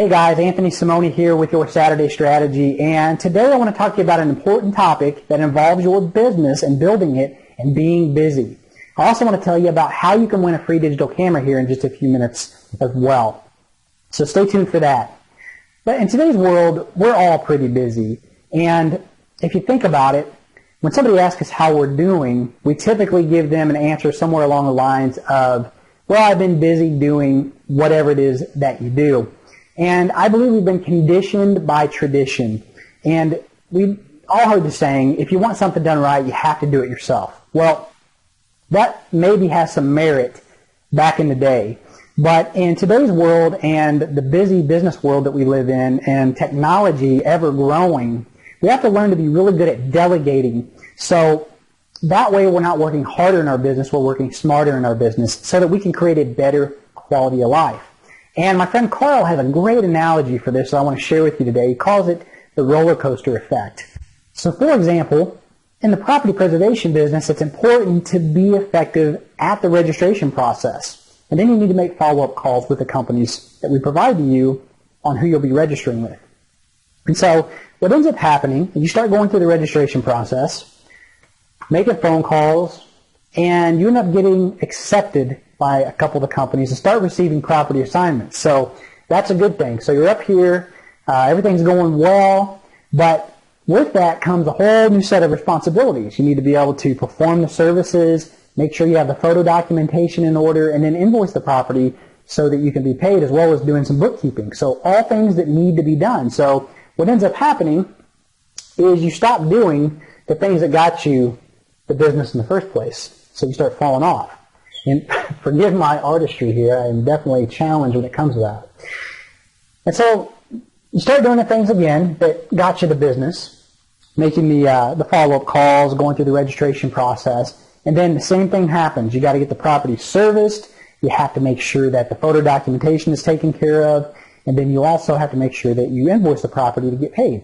Hey guys, Anthony Simone here with your Saturday Strategy, and today I want to talk to you about an important topic that involves your business and building it and being busy. I also want to tell you about how you can win a free digital camera here in just a few minutes as well. So stay tuned for that. But in today's world, we're all pretty busy, and if you think about it, when somebody asks us how we're doing, we typically give them an answer somewhere along the lines of, well, I've been busy doing whatever it is that you do. And I believe we've been conditioned by tradition. And we've all heard the saying, if you want something done right, you have to do it yourself. Well, that maybe has some merit back in the day. But in today's world and the busy business world that we live in and technology ever growing, we have to learn to be really good at delegating. So that way we're not working harder in our business, we're working smarter in our business so that we can create a better quality of life. And my friend Carl has a great analogy for this that I want to share with you today. He calls it the roller coaster effect. So for example, in the property preservation business, it's important to be effective at the registration process. And then you need to make follow-up calls with the companies that we provide to you on who you'll be registering with. And so what ends up happening is you start going through the registration process, making phone calls, and you end up getting accepted by a couple of the companies and start receiving property assignments. So that's a good thing. So you're up here, everything's going well, but with that comes a whole new set of responsibilities. You need to be able to perform the services, make sure you have the photo documentation in order, and then invoice the property so that you can be paid, as well as doing some bookkeeping. So all things that need to be done. So what ends up happening is you stop doing the things that got you the business in the first place. So you start falling off. And forgive my artistry here, I am definitely challenged when it comes to that. And so you start doing the things again that got you the business, making the follow-up calls, going through the registration process, and then the same thing happens. You got to get the property serviced, you have to make sure that the photo documentation is taken care of, and then you also have to make sure that you invoice the property to get paid.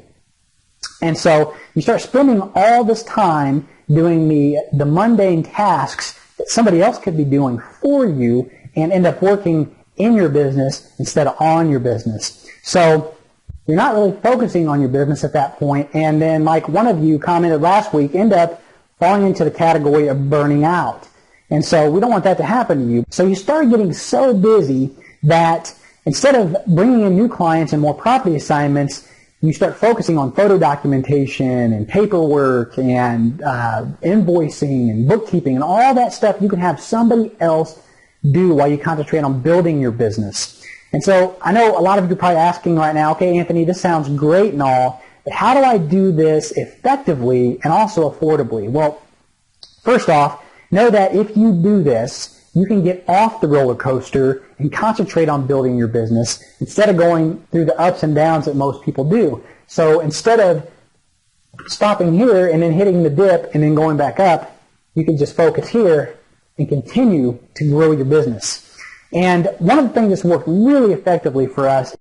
And so you start spending all this time doing the mundane tasks that somebody else could be doing for you and end up working in your business instead of on your business. So you're not really focusing on your business at that point, and then like one of you commented last week, end up falling into the category of burning out. And so we don't want that to happen to you. So you start getting so busy that instead of bringing in new clients and more property assignments, you start focusing on photo documentation and paperwork and invoicing and bookkeeping and all that stuff you can have somebody else do while you concentrate on building your business. And so I know a lot of you are probably asking right now, okay, Anthony, this sounds great and all, but how do I do this effectively and also affordably? Well, first off, know that if you do this, you can get off the roller coaster and concentrate on building your business instead of going through the ups and downs that most people do. So instead of stopping here and then hitting the dip and then going back up, you can just focus here and continue to grow your business. And one of the things that's worked really effectively for us